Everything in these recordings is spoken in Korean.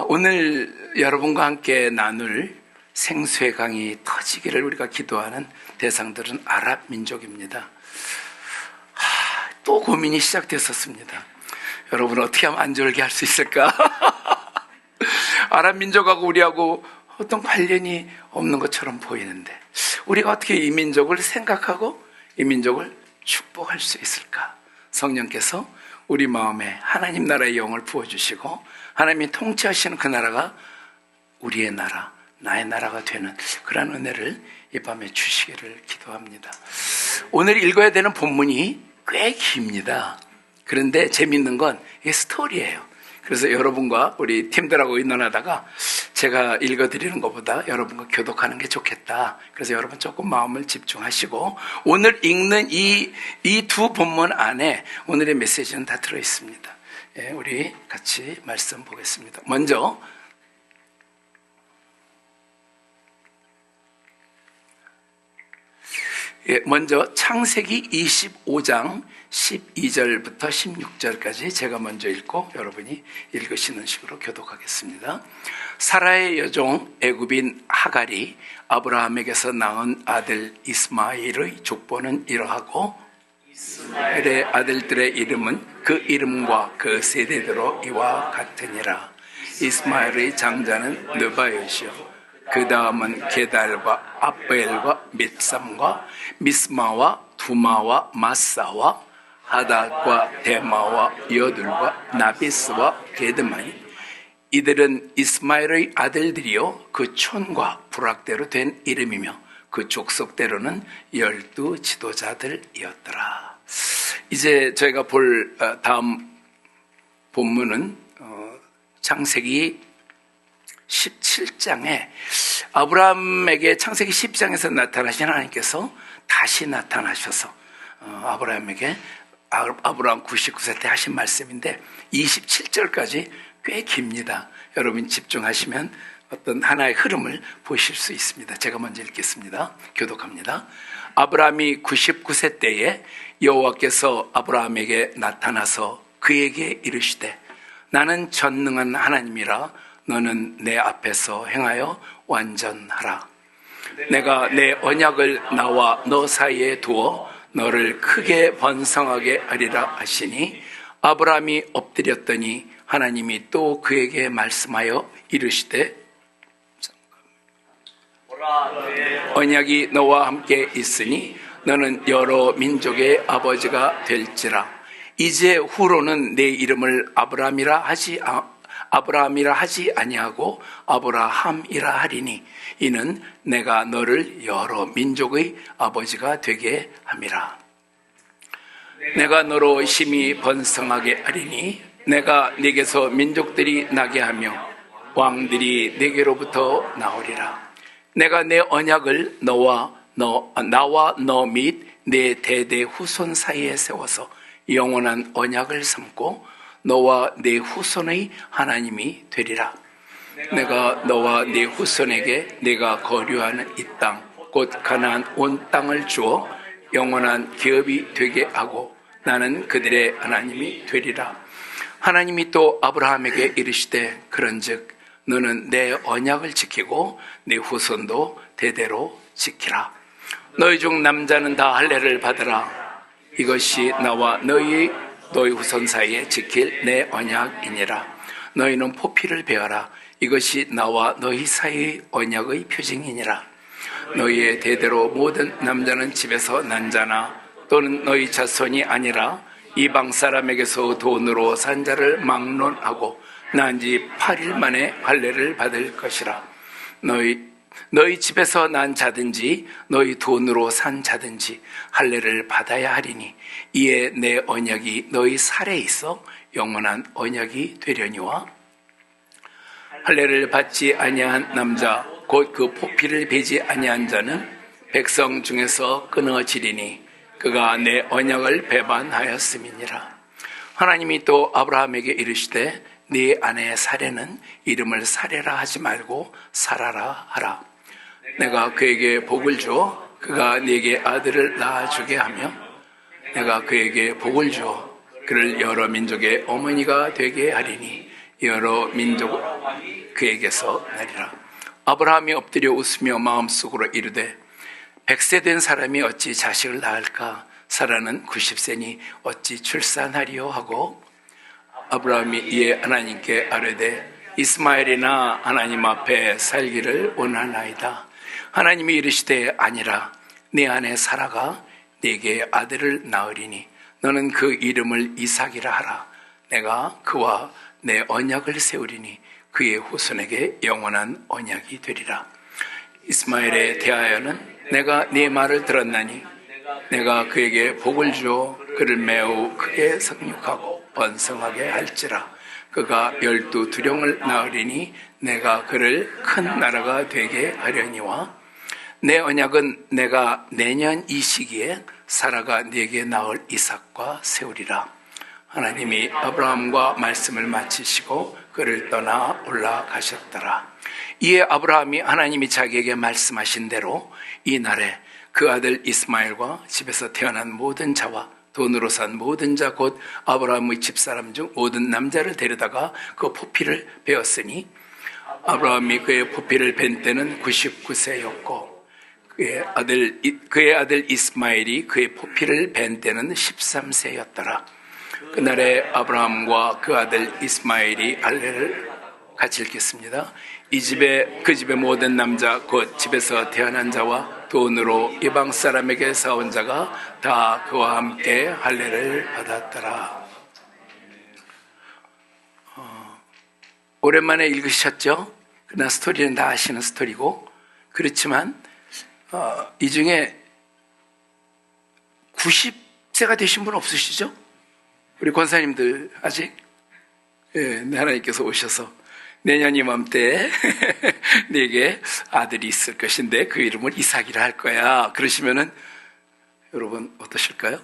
오늘 여러분과 함께 나눌 생수의 강이 터지기를 우리가 기도하는 대상들은 아랍 민족입니다. 또 고민이 시작됐었습니다. 여러분, 어떻게 하면 안절게 할 수 있을까? 아랍 민족하고 우리하고 어떤 관련이 없는 것처럼 보이는데 우리가 어떻게 이 민족을 생각하고 이 민족을 축복할 수 있을까? 성령께서 우리 마음에 하나님 나라의 영을 부어주시고 하나님이 통치하시는 그 나라가 우리의 나라, 나의 나라가 되는 그런 은혜를 이 밤에 주시기를 기도합니다. 오늘 읽어야 되는 본문이 꽤 깁니다. 그런데 재밌는 건 이게 스토리예요. 그래서 여러분과 우리 팀들하고 의논하다가 제가 읽어드리는 것보다 여러분과 교독하는 게 좋겠다. 그래서 여러분 조금 마음을 집중하시고 오늘 읽는 이 두 본문 안에 오늘의 메시지는 다 들어있습니다. 우리 같이 말씀 보겠습니다. 먼저 창세기 25장 12절부터 16절까지 제가 먼저 읽고 여러분이 읽으시는 식으로 교독하겠습니다. 사라의 여종 애굽인 하갈이 아브라함에게서 낳은 아들 이스마엘의 족보는 이러하고 이스마엘의 아들들의 이름은 그 이름과 그 세대대로 이와 같으니라. 이스마엘의 장자는 느바요시요 그 다음은 게달과 아벨과 밉삼과 미스마와 두마와 마사와 하닷과 데마와 여둘과 나비스와 게드마니 이들은 이스마엘의 아들들이요 그 촌과 부락대로 된 이름이며 그 족속대로는 12 지도자들이었더라. 이제 저희가 볼 다음 본문은 창세기 17장에 아브라함에게 창세기 10장에서 나타나신 하나님께서 다시 나타나셔서 아브라함에게 아브라함 99세 때 하신 말씀인데 27절까지 꽤 깁니다. 여러분 집중하시면 어떤 하나의 흐름을 보실 수 있습니다. 제가 먼저 읽겠습니다. 교독합니다. 아브라함이 99세 때에 여호와께서 아브라함에게 나타나서 그에게 이르시되 나는 전능한 하나님이라 너는 내 앞에서 행하여 완전하라. 내가 내 언약을 나와 너 사이에 두어 너를 크게 번성하게 하리라 하시니 아브라함이 엎드렸더니 하나님이 또 그에게 말씀하여 이르시되 언약이 너와 함께 있으니 너는 여러 민족의 아버지가 될지라. 이제 후로는 내 이름을 아브라함이라 하지 아니하고 아브라함이라 하리니 이는 내가 너를 여러 민족의 아버지가 되게 함이라. 내가 너로 심히 번성하게 하리니 내가 네게서 민족들이 나게 하며 왕들이 네게로부터 나오리라. 내가 내 언약을 나와 너 및 내 대대 후손 사이에 세워서 영원한 언약을 삼고 너와 네 후손의 하나님이 되리라. 내가 너와 네 후손에게 내가 거류하는 이 땅 곧 가나안 온 땅을 주어 영원한 기업이 되게 하고 나는 그들의 하나님이 되리라. 하나님이 또 아브라함에게 이르시되 그런즉 너는 내 언약을 지키고 네 후손도 대대로 지키라. 너희 중 남자는 다 할례를 받으라. 이것이 나와 너희 후손 사이에 지킬 내 언약이니라. 너희는 포피를 베어라. 이것이 나와 너희 사이의 언약의 표징이니라. 너희의 대대로 모든 남자는 집에서 난 자나 또는 너희 자손이 아니라 이방 사람에게서 돈으로 산 자를 막론하고 난 지 8일 만에 할례를 받을 것이라. 너희 집에서 난 자든지 너희 돈으로 산 자든지 할례를 받아야 하리니 이에 내 언약이 너희 살에 있어 영원한 언약이 되려니와 할례를 받지 아니한 남자 곧 그 포피를 베지 아니한 자는 백성 중에서 끊어지리니 그가 내 언약을 배반하였음이니라. 하나님이 또 아브라함에게 이르시되 네 아내 사레는 이름을 사레라 하지 말고 사라라 하라. 내가 그에게 복을 주어 그가 네게 아들을 낳아주게 하며 내가 그에게 복을 주어 그를 여러 민족의 어머니가 되게 하리니 여러 민족 그에게서 나리라. 아브라함이 엎드려 웃으며 마음속으로 이르되 100세 된 사람이 어찌 자식을 낳을까? 사라는 90세니 어찌 출산하리요? 하고 아브라함이 이에 하나님께 아뢰되 이스마엘이나 하나님 앞에 살기를 원하나이다. 하나님이 이르시되 아니라 네 아내 사라가 네게 아들을 낳으리니 너는 그 이름을 이삭이라 하라. 내가 그와 내 언약을 세우리니 그의 후손에게 영원한 언약이 되리라. 이스마엘에 대하여는 내가 네 말을 들었나니 내가 그에게 복을 주어 그를 매우 크게 생육하고 번성하게 할지라. 그가 12두령을 낳으리니 내가 그를 큰 나라가 되게 하려니와 내 언약은 내가 내년 이 시기에 사라가 네게 낳을 이삭과 세우리라. 하나님이 아브라함과 말씀을 마치시고 그를 떠나 올라가셨더라. 이에 아브라함이 하나님이 자기에게 말씀하신 대로 이날에 그 아들 이스마엘과 집에서 태어난 모든 자와 돈으로 산 모든 자 곧 아브라함의 집사람 중 모든 남자를 데려다가 그 포피를 베었으니 아브라함이 그의 포피를 벤 때는 99세였고 그의 아들 이스마엘이 그의 포피를 벤 때는 13세였더라. 그날에 아브라함과 그 아들 이스마엘이 할례를 같이 읽겠습니다. 그 집의 모든 남자 곧 집에서 태어난 자와 돈으로 이방 사람에게 사온 자가 다 그와 함께 할례를 받았더라. 오랜만에 읽으셨죠? 그러나 스토리는 다 아시는 스토리고, 그렇지만 이 중에 90세가 되신 분 없으시죠? 우리 권사님들 아직? 하나님께서 오셔서 내년 이맘때에 네게 아들이 있을 것인데 그 이름을 이삭이라 할 거야. 그러시면은 여러분 어떠실까요?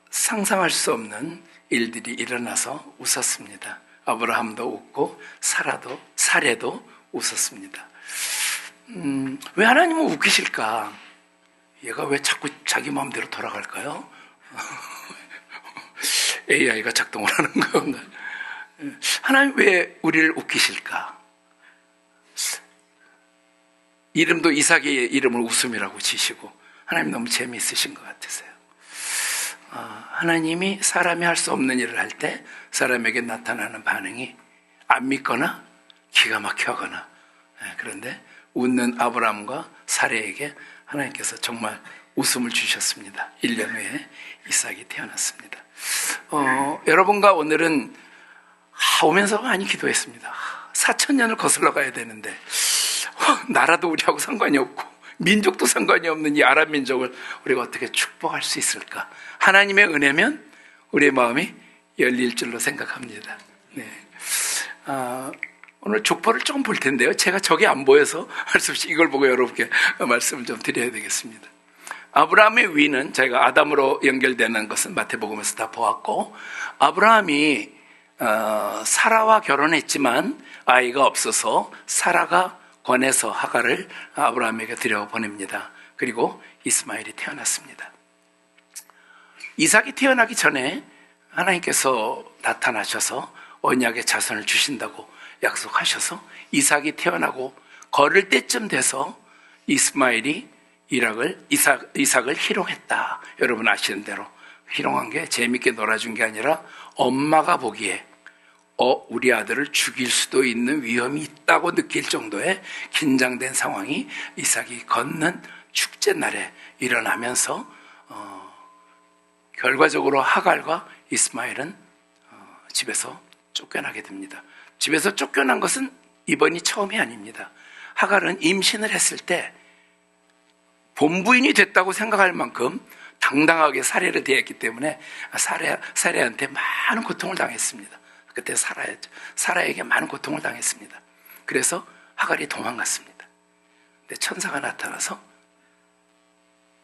상상할 수 없는 일들이 일어나서 웃었습니다. 아브라함도 웃고 사례도 웃었습니다. 왜 하나님은 웃기실까? 얘가 왜 자꾸 자기 마음대로 돌아갈까요? AI가 작동을 하는 건가? 하나님 왜 우리를 웃기실까? 이름도 이삭의 이름을 웃음이라고 지시고 하나님 너무 재미있으신 것 같으세요. 하나님이 사람이 할 수 없는 일을 할 때 사람에게 나타나는 반응이 안 믿거나 기가 막혀하거나, 그런데 웃는 아브라함과 사레에게 하나님께서 정말 웃음을 주셨습니다. 1년 후에 이삭이 태어났습니다. 여러분과 오늘은 오면서 많이 기도했습니다. 4,000년을 거슬러 가야 되는데 나라도 우리하고 상관이 없고 민족도 상관이 없는 이 아랍 민족을 우리가 어떻게 축복할 수 있을까? 하나님의 은혜면 우리의 마음이 열릴 줄로 생각합니다. 네. 오늘 족보를 조금 볼 텐데요. 제가 저게 안 보여서 할 수 없이 이걸 보고 여러분께 말씀을 좀 드려야 되겠습니다. 아브라함의 위는 저희가 아담으로 연결되는 것은 마태복음에서 다 보았고, 아브라함이 사라와 결혼했지만 아이가 없어서 사라가 권해서 하갈을 아브라함에게 들여보냅니다. 그리고 이스마엘이 태어났습니다. 이삭이 태어나기 전에 하나님께서 나타나셔서 언약의 자손을 주신다고 약속하셔서 이삭이 태어나고 걸을 때쯤 돼서 이스마엘이 이삭을 희롱했다. 여러분 아시는 대로 희롱한 게 재밌게 놀아준 게 아니라 엄마가 보기에 우리 아들을 죽일 수도 있는 위험이 있다고 느낄 정도의 긴장된 상황이 이삭이 걷는 축제 날에 일어나면서 결과적으로 하갈과 이스마엘은 집에서 쫓겨나게 됩니다. 집에서 쫓겨난 것은 이번이 처음이 아닙니다. 하갈은 임신을 했을 때 본부인이 됐다고 생각할 만큼 당당하게 살해를 대했기 때문에 사례한테 많은 고통을 당했습니다. 그때 사라였죠. 사라에게 많은 고통을 당했습니다. 그래서 하갈이 도망갔습니다. 근데 천사가 나타나서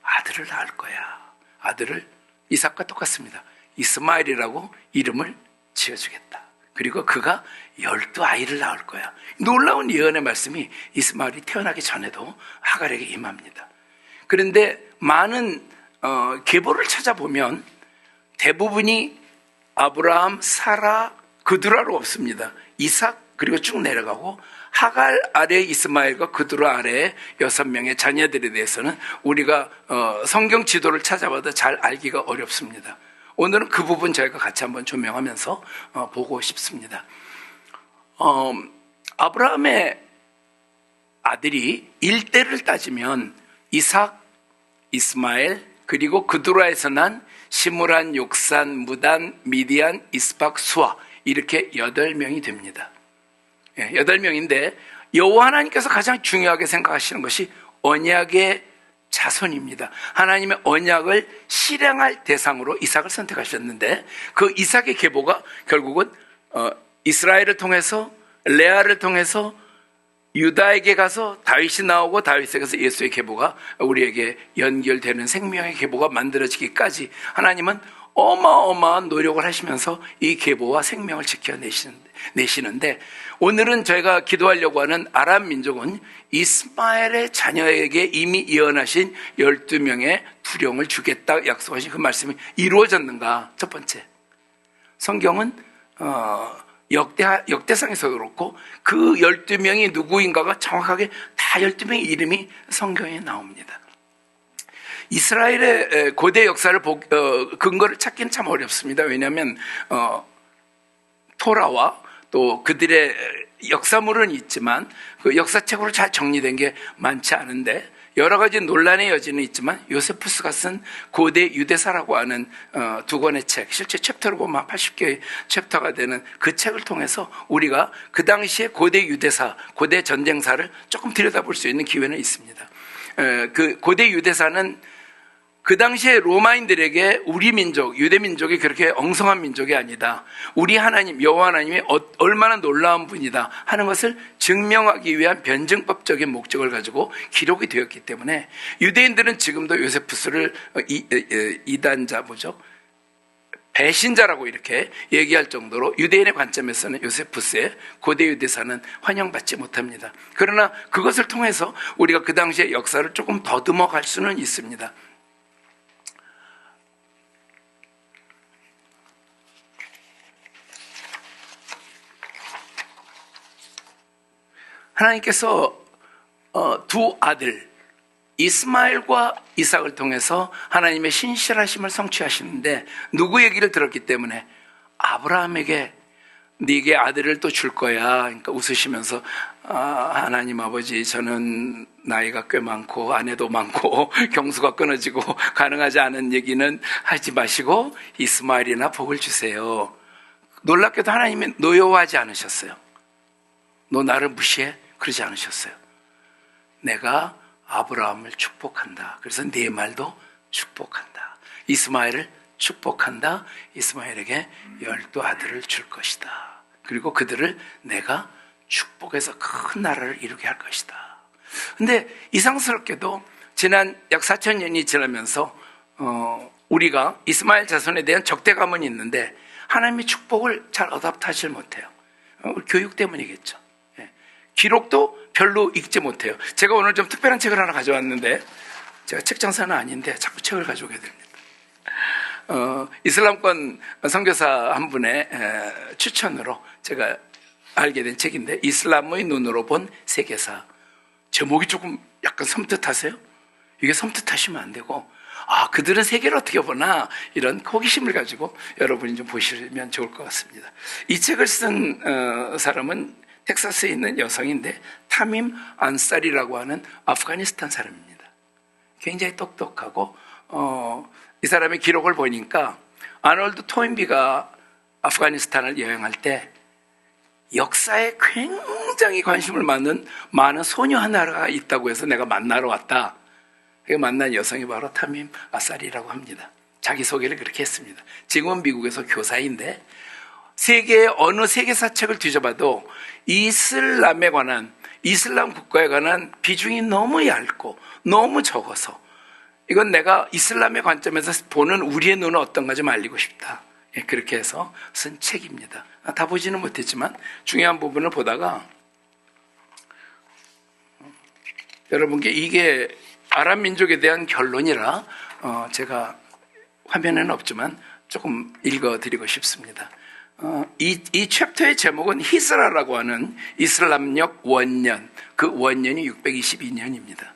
아들을 낳을 거야. 아들을 이삭과 똑같습니다. 이스마엘이라고 이름을 지어주겠다. 그리고 그가 12아이를 낳을 거야. 놀라운 예언의 말씀이 이스마엘이 태어나기 전에도 하갈에게 임합니다. 그런데 많은 계보를 찾아보면 대부분이 아브라함, 사라, 그두라로 없습니다. 이삭 그리고 쭉 내려가고 하갈 아래 이스마엘과 그두라 아래의 6명의 자녀들에 대해서는 우리가 성경 지도를 찾아봐도 잘 알기가 어렵습니다. 오늘은 그 부분 저희가 같이 한번 조명하면서 보고 싶습니다. 아브라함의 아들이 일대를 따지면 이삭, 이스마엘, 그리고 그두라에서 난 시므란, 욕산, 무단, 미디안, 이스박, 수아 이렇게 8명이 됩니다. 8명인데 여호와 하나님께서 가장 중요하게 생각하시는 것이 언약의 자손입니다. 하나님의 언약을 실행할 대상으로 이삭을 선택하셨는데 그 이삭의 계보가 결국은 이스라엘을 통해서 레아를 통해서 유다에게 가서 다윗이 나오고 다윗에게서 예수의 계보가 우리에게 연결되는 생명의 계보가 만들어지기까지 하나님은 어마어마한 노력을 하시면서 이 계보와 생명을 지켜내시는데 오늘은 저희가 기도하려고 하는 아람 민족은 이스마엘의 자녀에게 이미 예언하신 12명의 두령을 주겠다 약속하신 그 말씀이 이루어졌는가? 첫 번째, 성경은 역대상에서 그렇고 그 12명이 누구인가가 정확하게 다 12명의 이름이 성경에 나옵니다. 이스라엘의 고대 역사를 근거를 찾기는 참 어렵습니다. 왜냐하면 토라와 또 그들의 역사물은 있지만 그 역사책으로 잘 정리된 게 많지 않은데 여러 가지 논란의 여지는 있지만 요세푸스가 쓴 고대 유대사라고 하는 두 권의 책, 실제 챕터로 보면 80개의 챕터가 되는 그 책을 통해서 우리가 그 당시의 고대 유대사, 고대 전쟁사를 조금 들여다볼 수 있는 기회는 있습니다. 그 고대 유대사는 그 당시에 로마인들에게 우리 민족, 유대 민족이 그렇게 엉성한 민족이 아니다. 우리 하나님, 여호와 하나님이 얼마나 놀라운 분이다 하는 것을 증명하기 위한 변증법적인 목적을 가지고 기록이 되었기 때문에 유대인들은 지금도 요세푸스를 이단자 배신자라고 이렇게 얘기할 정도로 유대인의 관점에서는 요세푸스의 고대 유대사는 환영받지 못합니다. 그러나 그것을 통해서 우리가 그 당시의 역사를 조금 더듬어 갈 수는 있습니다. 하나님께서 두 아들 이스마엘과 이삭을 통해서 하나님의 신실하심을 성취하시는데 누구 얘기를 들었기 때문에 아브라함에게 네게 아들을 또 줄 거야. 그러니까 웃으시면서 하나님 아버지 저는 나이가 꽤 많고 아내도 많고 경수가 끊어지고 가능하지 않은 얘기는 하지 마시고 이스마엘이나 복을 주세요. 놀랍게도 하나님이 노여워하지 않으셨어요. 너 나를 무시해? 그러지 않으셨어요. 내가 아브라함을 축복한다. 그래서 네 말도 축복한다. 이스마엘을 축복한다. 이스마엘에게 12아들을 줄 것이다. 그리고 그들을 내가 축복해서 큰 나라를 이루게 할 것이다. 근데 이상스럽게도 지난 약 4,000년이 지나면서 우리가 이스마엘 자손에 대한 적대감은 있는데 하나님의 축복을 잘 어답트하지 못해요. 교육 때문이겠죠. 기록도 별로 읽지 못해요. 제가 오늘 좀 특별한 책을 하나 가져왔는데 제가 책 장사는 아닌데 자꾸 책을 가져오게 됩니다. 이슬람권 선교사 한 분의 추천으로 제가 알게 된 책인데 이슬람의 눈으로 본 세계사. 제목이 조금 약간 섬뜩하세요? 이게 섬뜩하시면 안 되고 그들은 세계를 어떻게 보나 이런 호기심을 가지고 여러분이 좀 보시면 좋을 것 같습니다. 이 책을 쓴 사람은 텍사스에 있는 여성인데 타밈 안사리라고 하는 아프가니스탄 사람입니다. 굉장히 똑똑하고 이 사람의 기록을 보니까 아놀드 토인비가 아프가니스탄을 여행할 때 역사에 굉장히 관심을 많은 소녀 하나가 있다고 해서 내가 만나러 왔다. 만난 여성이 바로 타밈 아사리라고 합니다. 자기소개를 그렇게 했습니다. 지금은 미국에서 교사인데 세계의 어느 세계사 책을 뒤져봐도 이슬람에 관한, 이슬람 국가에 관한 비중이 너무 얇고 너무 적어서 이건 내가 이슬람의 관점에서 보는 우리의 눈은 어떤가 좀 알리고 싶다. 그렇게 해서 쓴 책입니다. 다 보지는 못했지만 중요한 부분을 보다가 여러분께 이게 아랍 민족에 대한 결론이라 제가 화면에는 없지만 조금 읽어드리고 싶습니다. 이 챕터의 제목은 히스라라고 하는 이슬람력 원년, 그 원년이 622년입니다.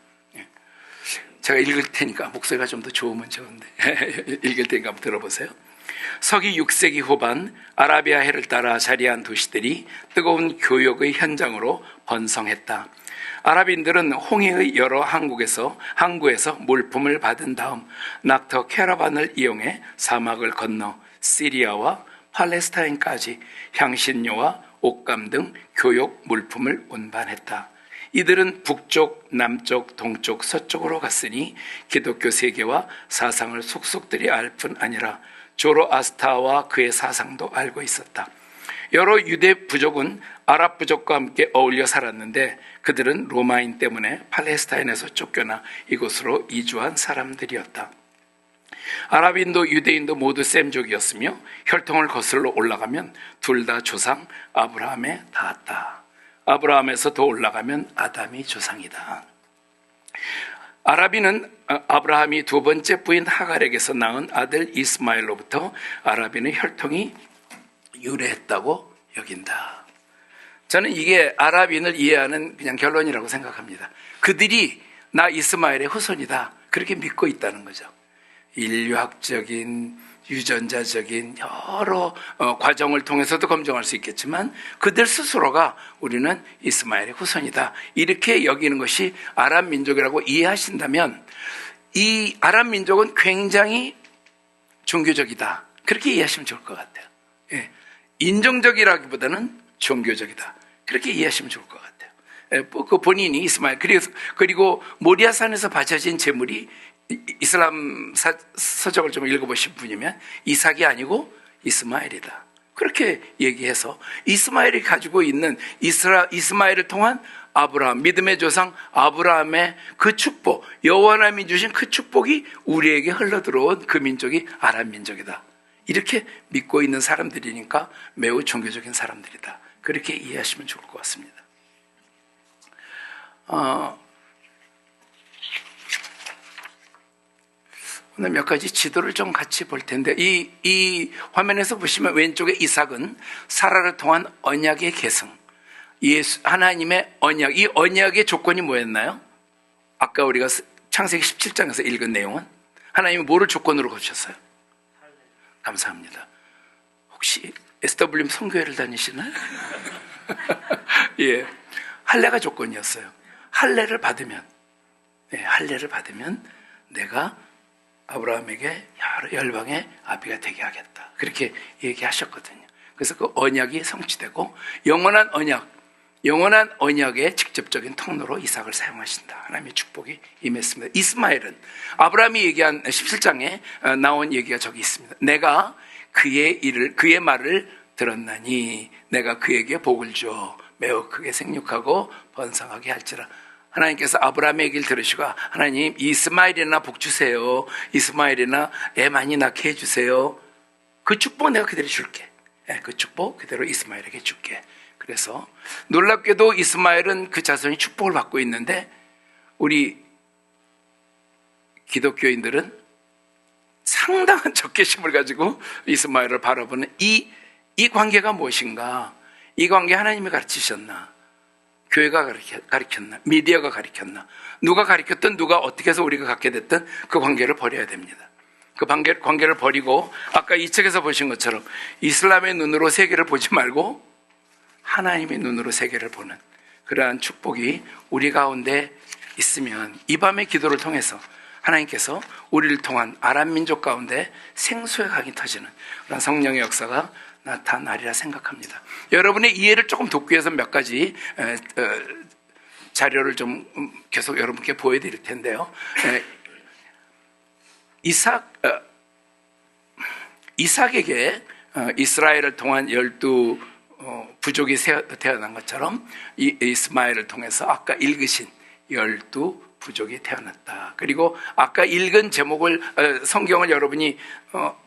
제가 읽을 테니까 목소리가 좀 더 좋으면 좋은데 읽을 테니까 한번 들어보세요. 서기 6세기 후반 아라비아 해를 따라 자리한 도시들이 뜨거운 교역의 현장으로 번성했다. 아랍인들은 홍해의 여러 항구에서 물품을 받은 다음 낙터 캐러반을 이용해 사막을 건너 시리아와 팔레스타인까지 향신료와 옷감 등 교역 물품을 운반했다. 이들은 북쪽, 남쪽, 동쪽, 서쪽으로 갔으니 기독교 세계와 사상을 속속들이 알 뿐 아니라 조로아스타와 그의 사상도 알고 있었다. 여러 유대 부족은 아랍 부족과 함께 어울려 살았는데 그들은 로마인 때문에 팔레스타인에서 쫓겨나 이곳으로 이주한 사람들이었다. 아랍인도 유대인도 모두 셈족이었으며 혈통을 거슬러 올라가면 둘 다 조상 아브라함에 닿았다. 아브라함에서 더 올라가면 아담이 조상이다. 아라비는 아브라함이 두 번째 부인 하갈에게서 낳은 아들 이스마엘로부터 아라비는 혈통이 유래했다고 여긴다. 저는 이게 아라비인을 이해하는 그냥 결론이라고 생각합니다. 그들이 나 이스마엘의 후손이다, 그렇게 믿고 있다는 거죠. 인류학적인 유전자적인 여러 과정을 통해서도 검증할 수 있겠지만 그들 스스로가 우리는 이스마엘의 후손이다, 이렇게 여기는 것이 아랍 민족이라고 이해하신다면 이 아랍 민족은 굉장히 종교적이다, 그렇게 이해하시면 좋을 것 같아요. 예. 인종적이라기보다는 종교적이다, 그렇게 이해하시면 좋을 것 같아요. 그 본인이 이스마엘, 그리고 모리아산에서 바쳐진 제물이 이슬람 서적을 좀 읽어보신 분이면 이삭이 아니고 이스마엘이다, 그렇게 얘기해서 이스마엘이 가지고 있는 이스마엘을 통한 아브라함, 믿음의 조상 아브라함의 그 축복, 여호와 하나님이 주신 그 축복이 우리에게 흘러들어온 그 민족이 아랍 민족이다, 이렇게 믿고 있는 사람들이니까 매우 종교적인 사람들이다, 그렇게 이해하시면 좋을 것 같습니다. 오늘 몇 가지 지도를 좀 같이 볼 텐데 이 화면에서 보시면 왼쪽에 이삭은 사라를 통한 언약의 계승, 하나님의 언약, 이 언약의 조건이 뭐였나요? 아까 우리가 창세기 17장에서 읽은 내용은 하나님이 뭐를 조건으로 거셨어요? 감사합니다. 혹시 SWM 선교회를 다니시나요? 예, 할례가 조건이었어요. 할례를 받으면 내가 아브라함에게 여러 열방의 아비가 되게 하겠다, 그렇게 얘기하셨거든요. 그래서 그 언약이 성취되고 영원한 언약의 직접적인 통로로 이삭을 사용하신다, 하나님의 축복이 임했습니다. 이스마엘은 아브라함이 얘기한 17장에 나온 얘기가 저기 있습니다. 내가 그의 말을 들었나니 내가 그에게 복을 줘 매우 크게 생육하고 번성하게 할지라. 하나님께서 아브라함의 얘기를 들으시고 하나님 이스마엘이나 복 주세요, 이스마엘이나 애 많이 낳게 해주세요, 그 축복 내가 그대로 줄게, 그 축복 그대로 이스마엘에게 줄게. 그래서 놀랍게도 이스마엘은 그 자손이 축복을 받고 있는데 우리 기독교인들은 상당한 적개심을 가지고 이스마엘을 바라보는 이 관계가 무엇인가? 이 관계 하나님이 가르치셨나? 교회가 가르쳤나? 미디어가 가르쳤나? 누가 가르쳤든 누가 어떻게 해서 우리가 갖게 됐든 그 관계를 버려야 됩니다. 그 관계를 버리고 아까 이 책에서 보신 것처럼 이슬람의 눈으로 세계를 보지 말고 하나님의 눈으로 세계를 보는 그러한 축복이 우리 가운데 있으면 이 밤의 기도를 통해서 하나님께서 우리를 통한 아랍 민족 가운데 생수의 강이 터지는 그런 성령의 역사가 나타나리라 생각합니다. 여러분의 이해를 조금 돕기 위해서 몇 가지 자료를 좀 계속 여러분께 보여드릴 텐데요. 이삭에게 이스라엘을 통한 12 부족이 태어난 것처럼 이스마엘을 통해서 아까 읽으신 12 부족이 태어났다. 그리고 아까 읽은 제목을 성경을 여러분이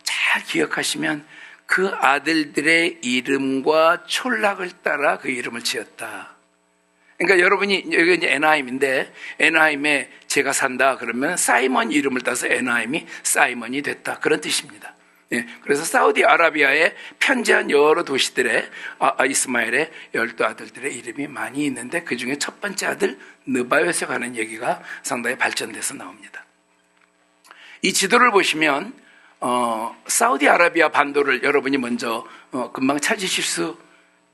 잘 기억하시면 그 아들들의 이름과 촌락을 따라 그 이름을 지었다. 그러니까 여러분이 여기 이제 에나임인데 에나임에 제가 산다 그러면 사이먼 이름을 따서 에나임이 사이먼이 됐다, 그런 뜻입니다. 예, 그래서 사우디아라비아에 편지한 여러 도시들의 이스마엘의 12아들들의 이름이 많이 있는데 그 중에 첫 번째 아들 느바요에 가는 얘기가 상당히 발전돼서 나옵니다. 이 지도를 보시면 사우디아라비아 반도를 여러분이 먼저 금방 찾으실 수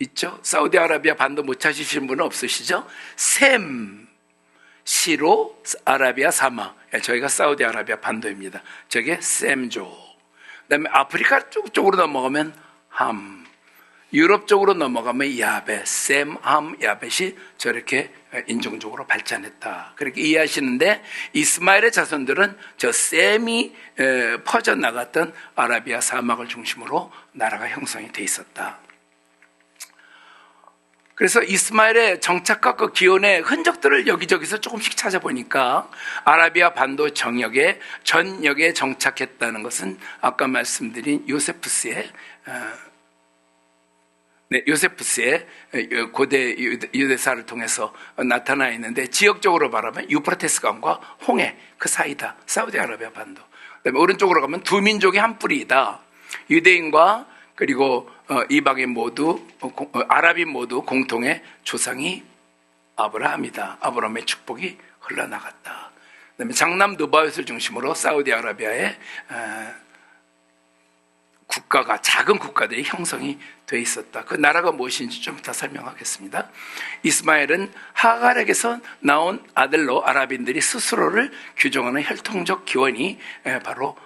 있죠? 사우디아라비아 반도 못 찾으시는 분은 없으시죠? 셈, 시로, 아라비아 사막. 저희가 사우디아라비아 반도입니다. 저게 셈조. 그다음에 아프리카 쪽으로 넘어가면 함, 유럽 쪽으로 넘어가면 야벳, 셈, 함, 야벳이 저렇게 인종적으로 발전했다. 그렇게 이해하시는데 이스마엘의 자손들은 저 셈이 퍼져나갔던 아라비아 사막을 중심으로 나라가 형성이 돼 있었다. 그래서 이스마엘의 정착과 그 기원의 흔적들을 여기저기서 조금씩 찾아보니까 아라비아 반도 전역에 정착했다는 것은 아까 말씀드린 요세푸스의 고대 유대사를 통해서 나타나 있는데 지역적으로 말하면 유프라테스 강과 홍해 그 사이다. 사우디아라비아 반도. 그다음에 오른쪽으로 가면 두 민족이 한 뿌리이다. 유대인과 그리고 이방인 모두 아랍인 모두 공통의 조상이 아브라함이다. 아브라함의 축복이 흘러나갔다. 그다음에 장남 느바요스를 중심으로 사우디아라비아의 국가가 작은 국가들이 형성이 돼 있었다. 그 나라가 무엇인지 좀 이따 설명하겠습니다. 이스마엘은 하갈에게서 나온 아들로 아랍인들이 스스로를 규정하는 혈통적 기원이 바로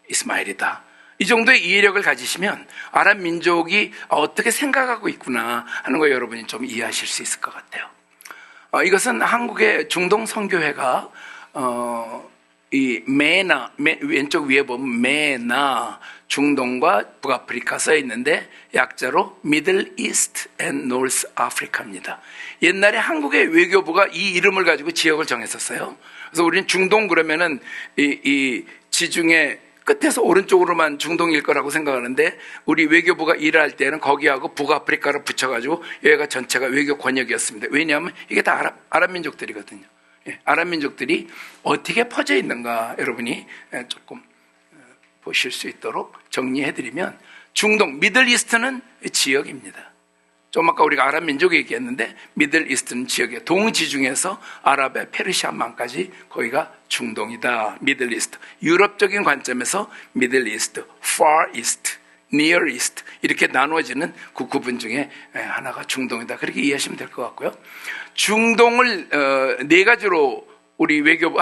이스마엘이다. 이 정도의 이해력을 가지시면 아랍 민족이 어떻게 생각하고 있구나 하는 거 여러분이 좀 이해하실 수 있을 것 같아요. 이것은 한국의 중동 선교회가 이 왼쪽 위에 보면 메나 중동과 북아프리카 써 있는데 약자로 Middle East and North Africa입니다. 옛날에 한국의 외교부가 이 이름을 가지고 지역을 정했었어요. 그래서 우리는 중동 그러면은 이 지중해 끝에서 오른쪽으로만 중동일 거라고 생각하는데 우리 외교부가 일할 때는 거기하고 북아프리카를 붙여가지고 여기가 전체가 외교 권역이었습니다. 왜냐하면 이게 다 아랍 민족들이거든요. 아랍 민족들이 어떻게 퍼져 있는가 여러분이 조금 보실 수 있도록 정리해드리면 중동, 미들 이스트는 지역입니다. 좀 아까 우리가 아랍 민족 얘기했는데 미들 이스트는 지역이에요. 동지중에서 아랍의 페르시아만까지 거기가 중동이다. 미들 이스트. 유럽적인 관점에서 미들 이스트, far east, near east 이렇게 나누어지는 그 구분 중에 하나가 중동이다. 그렇게 이해하시면 될 것 같고요. 중동을 네 가지로 우리 외교부,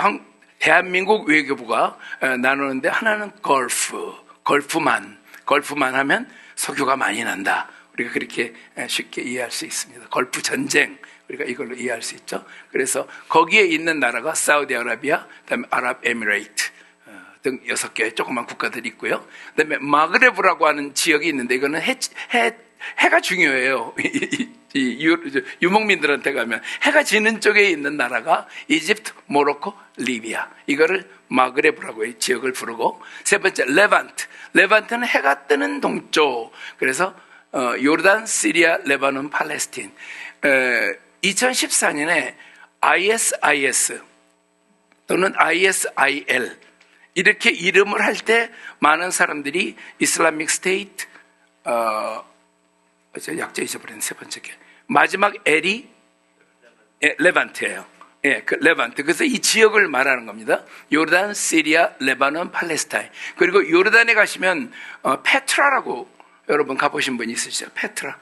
대한민국 외교부가 나누는데 하나는 걸프만 하면 석유가 많이 난다. 우리가 그렇게 쉽게 이해할 수 있습니다. 걸프 전쟁 우리가 이걸로 이해할 수 있죠. 그래서 거기에 있는 나라가 사우디아라비아, 그다음에 아랍에미레이트 등 6개의 조그만 국가들이 있고요. 그다음에 마그레브라고 하는 지역이 있는데 이거는 해가 중요해요. 유목민들한테 가면 해가 지는 쪽에 있는 나라가 이집트, 모로코, 리비아. 이거를 마그레브라고 지역을 부르고 세 번째 레반트는 해가 뜨는 동쪽. 그래서 요르단, 시리아, 레바논, 팔레스틴. 2014년에 ISIS 또는 ISIL 이렇게 이름을 할 때 많은 사람들이 이슬라믹 스테이트 약자 잊어버린 세 번째 게 마지막 L이 레반트예요. 예, 그 레반트. 그래서 이 지역을 말하는 겁니다. 요르단, 시리아, 레바논, 팔레스타인. 그리고 요르단에 가시면 페트라라고 여러분 가보신 분 있으시죠? 페트라.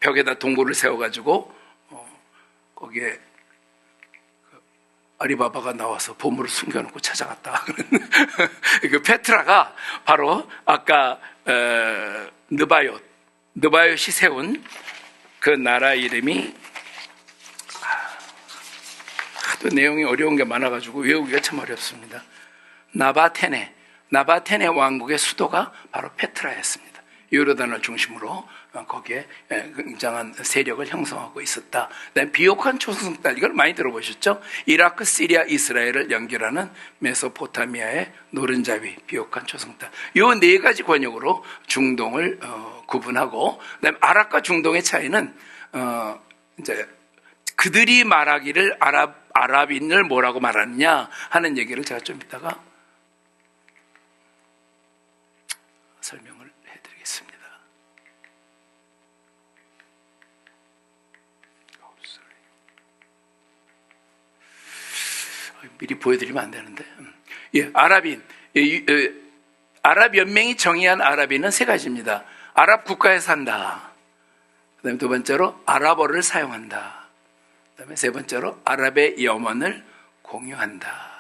벽에다 동굴을 세워가지고 거기에 아리바바가 나와서 보물을 숨겨놓고 찾아갔다. 그 페트라가 바로 아까 느바요시 세운 그 나라 이름이 하도 내용이 어려운 게 많아가지고 외우기가 참 어렵습니다. 나바테네 왕국의 수도가 바로 페트라였습니다. 요르단을 중심으로 거기에 굉장한 세력을 형성하고 있었다. 그다음에 비옥한 초승달, 이걸 많이 들어보셨죠? 이라크, 시리아, 이스라엘을 연결하는 메소포타미아의 노른자위, 비옥한 초승달. 요 네 가지 권역으로 중동을 구분하고, 그다음에 아랍과 중동의 차이는 이제 그들이 말하기를 아랍인을 뭐라고 말하느냐 하는 얘기를 제가 좀 이따가 설명을 해드리겠습니다. 미리 보여드리면 안 되는데. 예, 아랍인. 아랍 연맹이 정의한 아랍인은 세 가지입니다. 아랍 국가에 산다. 그다음에 두 번째로 아랍어를 사용한다. 그다음에 세 번째로 아랍의 염원을 공유한다.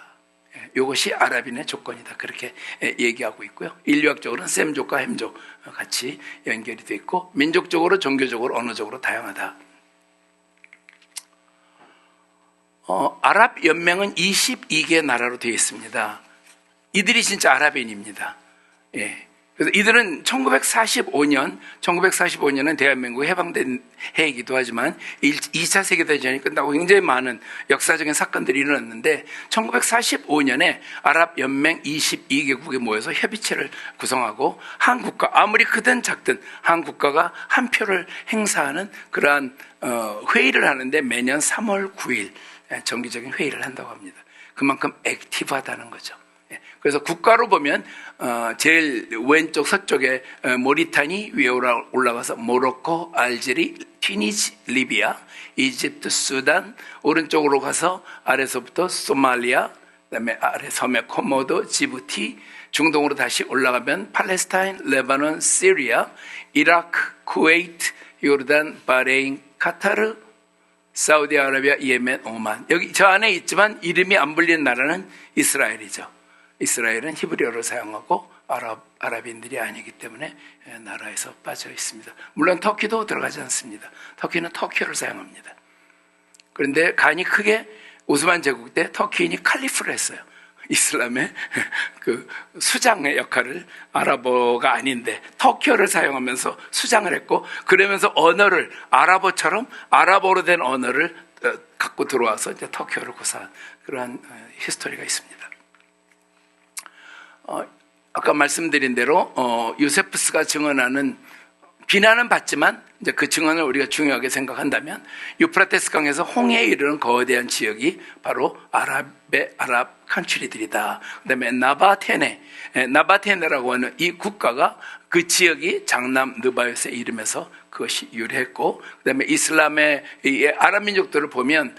이것이 아랍인의 조건이다. 그렇게 얘기하고 있고요. 인류학적으로는 셈족과 햄족 같이 연결이 되어 있고, 민족적으로, 종교적으로, 언어적으로 다양하다. 아랍 연맹은 22개 나라로 되어 있습니다. 이들이 진짜 아랍인입니다. 예. 그래서 이들은 1945년은 대한민국이 해방된 해이기도 하지만 2차 세계대전이 끝나고 굉장히 많은 역사적인 사건들이 일어났는데 1945년에 아랍 연맹 22개국이 모여서 협의체를 구성하고 한 국가, 아무리 크든 작든 한 국가가 한 표를 행사하는 그러한 회의를 하는데 매년 3월 9일 정기적인 회의를 한다고 합니다. 그만큼 액티브하다는 거죠. 그래서 국가로 보면 제일 왼쪽 서쪽에 모리타니 위에 올라가서 모로코, 알제리, 튀니지, 리비아, 이집트, 수단, 오른쪽으로 가서 아래서부터 소말리아, 그다음에 아래 섬에 코모도, 지부티, 중동으로 다시 올라가면 팔레스타인, 레바논, 시리아, 이라크, 쿠웨이트, 요르단, 바레인, 카타르, 사우디아라비아, 예멘, 오만. 여기 저 안에 있지만 이름이 안 불리는 나라는 이스라엘이죠. 이스라엘은 히브리어를 사용하고 아랍인들이 아니기 때문에 나라에서 빠져 있습니다. 물론 터키도 들어가지 않습니다. 터키는 터키어를 사용합니다. 그런데 간이 크게 오스만 제국 때 터키인이 칼리프를 했어요. 이슬람의 그 수장의 역할을 아랍어가 아닌데 터키어를 사용하면서 수장을 했고, 그러면서 언어를 아랍어처럼 아랍어로 된 언어를 갖고 들어와서 이제 터키어를 구사한 그러한 히스토리가 있습니다. 아까 말씀드린 대로 요세푸스가 증언하는, 비난은 받지만 이제 그 증언을 우리가 중요하게 생각한다면 유프라테스 강에서 홍해에 이르는 거대한 지역이 바로 아랍 칸츄리들이다. 그다음에 나바테네라고 하는 이 국가가, 그 지역이 장남 느바요스의 이름에서 그것이 유래했고, 그다음에 이슬람의 아랍 민족들을 보면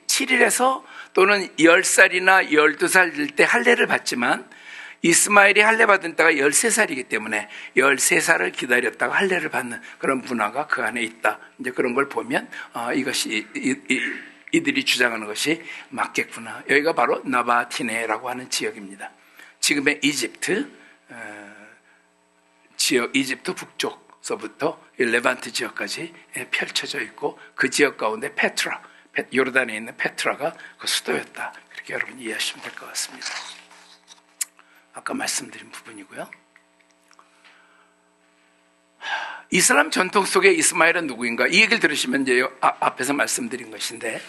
7일에서 또는 10살이나 12살 될 때 할례를 받지만 이스마엘이 할례 받은 때가 13살이기 때문에 13살을 기다렸다가 할례를 받는 그런 문화가 그 안에 있다. 이제 그런 걸 보면 이것이 이들이 주장하는 것이 맞겠구나. 여기가 바로 나바티네라고 하는 지역입니다. 지금의 이집트 지역, 이집트 북쪽서부터 레반트 지역까지 펼쳐져 있고, 그 지역 가운데 요르단에 있는 페트라가 그 수도였다. 그렇게 여러분 이해하시면 될 것 같습니다. 아까 말씀드린 부분이고요. 이슬람 전통 속의 이스마엘은 누구인가? 이 얘기를 들으시면 이제 앞에서 말씀드린 것인데,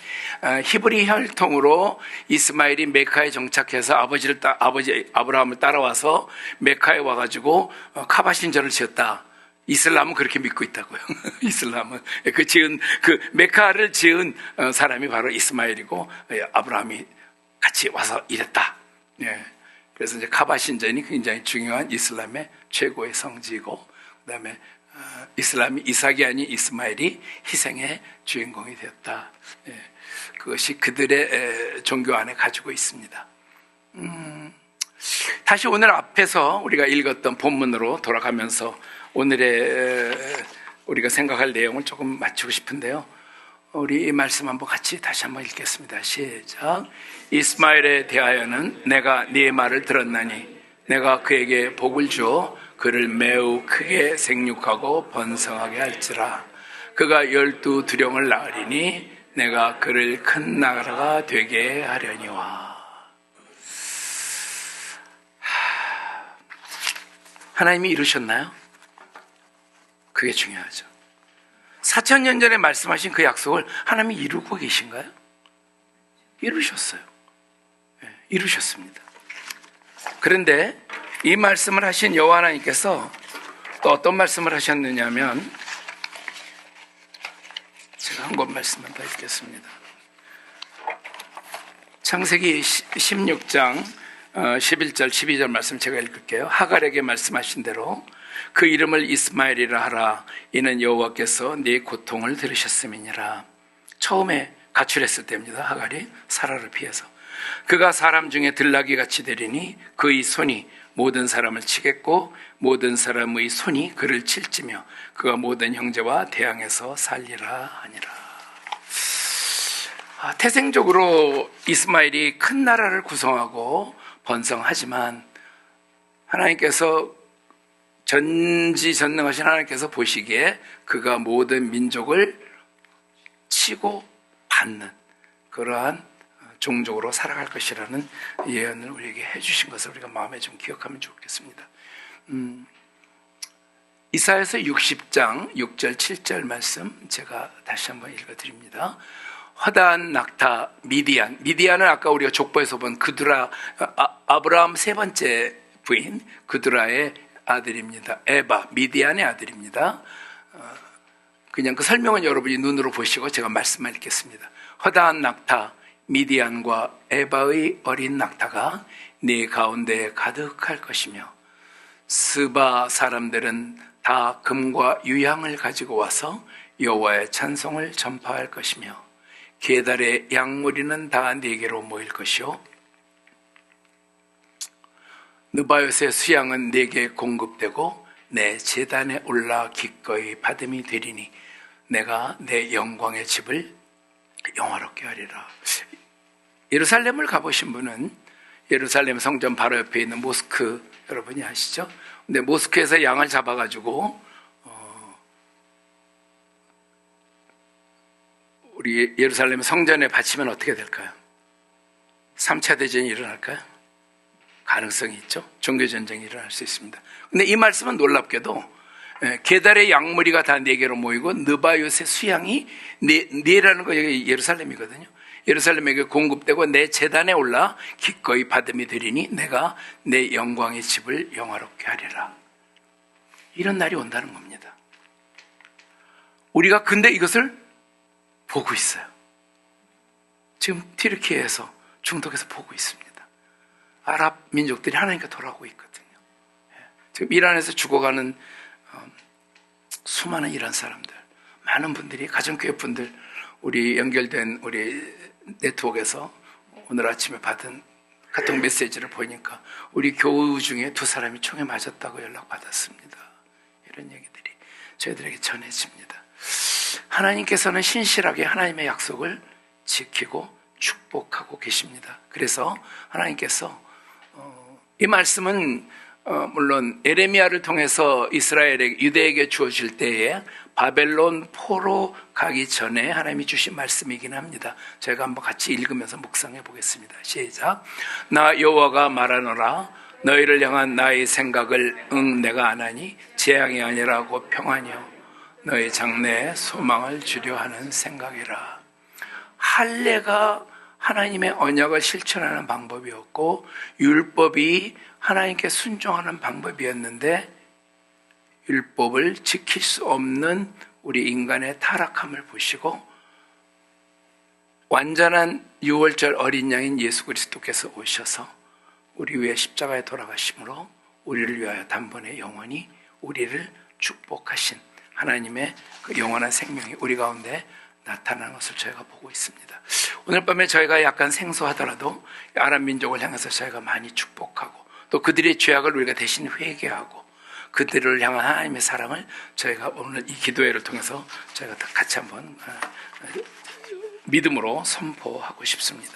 히브리 혈통으로 이스마엘이 메카에 정착해서 아버지 아브라함을 따라와서 메카에 와가지고 카바신전을 지었다. 이슬람은 그렇게 믿고 있다고요. 이슬람은 그 메카를 지은 사람이 바로 이스마엘이고, 아브라함이 같이 와서 이랬다. 예. 그래서 이제 카바 신전이 굉장히 중요한 이슬람의 최고의 성지이고, 그다음에 이슬람이 이삭이 아닌 이스마엘이 희생의 주인공이 되었다. 예. 그것이 그들의 종교 안에 가지고 있습니다. 다시 오늘 앞에서 우리가 읽었던 본문으로 돌아가면서 오늘의 우리가 생각할 내용을 조금 맞추고 싶은데요. 우리 이 말씀 한번 같이 다시 한번 읽겠습니다. 시작. 이스마엘에 대하여는 내가 네 말을 들었나니 내가 그에게 복을 주어 그를 매우 크게 생육하고 번성하게 할지라. 그가 12 두령을 낳으리니 내가 그를 큰 나라가 되게 하려니와. 하나님이 이루셨나요? 그게 중요하죠. 4000년 전에 말씀하신 그 약속을 하나님이 이루고 계신가요? 이루셨어요. 네, 이루셨습니다. 그런데 이 말씀을 하신 여호와 하나님께서 또 어떤 말씀을 하셨느냐면, 제가 한 권 말씀만 더 읽겠습니다. 창세기 16장 11절 12절 말씀 제가 읽을게요. 하갈에게 말씀하신 대로 그 이름을 이스마엘이라 하라. 이는 여호와께서 네 고통을 들으셨음이니라. 처음에 가출했을 때입니다. 하갈이 사라를 피해서. 그가 사람 중에 들나귀 같이 되리니 그의 손이 모든 사람을 치겠고 모든 사람의 손이 그를 칠지며 그가 모든 형제와 대항해서 살리라 하니라. 태생적으로 이스마엘이 큰 나라를 구성하고 번성하지만 하나님께서 전지전능하신 하나님께서 보시기에 그가 모든 민족을 치고 받는 그러한 종족으로 살아갈 것이라는 예언을 우리에게 해주신 것을 우리가 마음에 좀 기억하면 좋겠습니다. 이사야서 60장 6절 7절 말씀 제가 다시 한번 읽어드립니다. 허다한 낙타 미디안은 아까 우리가 족보에서 본 그두라 아브라함 세 번째 부인 그두라의 아들입니다. 에바 미디안의 아들입니다. 그냥 그 설명은 여러분이 눈으로 보시고 제가 말씀만 읽겠습니다. 허다한 낙타 미디안과 에바의 어린 낙타가 네 가운데에 가득할 것이며 스바 사람들은 다 금과 유향을 가지고 와서 여호와의 찬송을 전파할 것이며 게달의 양무리는 다 네게로 모일 것이요 느바요스의 수양은 네게 공급되고 내 제단에 올라 기꺼이 받음이 되리니 내가 내 영광의 집을 영화롭게 하리라. 예루살렘을 가보신 분은 예루살렘 성전 바로 옆에 있는 모스크 여러분이 아시죠? 근데 모스크에서 양을 잡아가지고 우리 예루살렘 성전에 바치면 어떻게 될까요? 3차 대전이 일어날까요? 가능성이 있죠. 종교전쟁이 일어날 수 있습니다. 근데 이 말씀은 놀랍게도 게달의 양무리가 다 네개로 모이고 느바요스의 수양이 네라는 거 여기 예루살렘이거든요. 예루살렘에게 공급되고 내 제단에 올라 기꺼이 받음이 되리니 내가 내 영광의 집을 영화롭게 하리라. 이런 날이 온다는 겁니다. 우리가 근데 이것을 보고 있어요. 지금 튀르키예에서 중동에서 보고 있습니다. 아랍 민족들이 하나님께 돌아오고 있거든요. 지금 이란에서 죽어가는 수많은 이란 사람들, 많은 분들이 가정교회 분들 우리 연결된 우리 네트워크에서 오늘 아침에 받은 카톡 메시지를 보니까 우리 교우 중에 2사람이 총에 맞았다고 연락받았습니다. 이런 얘기들이 저희들에게 전해집니다. 하나님께서는 신실하게 하나님의 약속을 지키고 축복하고 계십니다. 그래서 하나님께서 이 말씀은 물론 에레미야를 통해서 이스라엘에게 유대에게 주어질 때에 바벨론 포로 가기 전에 하나님이 주신 말씀이긴 합니다. 저희가 한번 같이 읽으면서 묵상해 보겠습니다. 시작. 나 여호와가 말하노라 너희를 향한 나의 생각을 내가 아나니 재앙이 아니라 곧 평안이요 너희 장래에 소망을 주려 하는 생각이라. 할례가 하나님의 언약을 실천하는 방법이었고 율법이 하나님께 순종하는 방법이었는데 율법을 지킬 수 없는 우리 인간의 타락함을 보시고 완전한 6월절 어린 양인 예수 그리스도께서 오셔서 우리 위해 십자가에 돌아가심으로 우리를 위하여 단번에 영원히 우리를 축복하신 하나님의 그 영원한 생명이 우리 가운데 나타나는 것을 저희가 보고 있습니다. 오늘 밤에 저희가 약간 생소하더라도 아랍 민족을 향해서 저희가 많이 축복하고 또 그들의 죄악을 우리가 대신 회개하고 그들을 향한 하나님의 사랑을 저희가 오늘 이 기도회를 통해서 저희가 같이 한번 믿음으로 선포하고 싶습니다.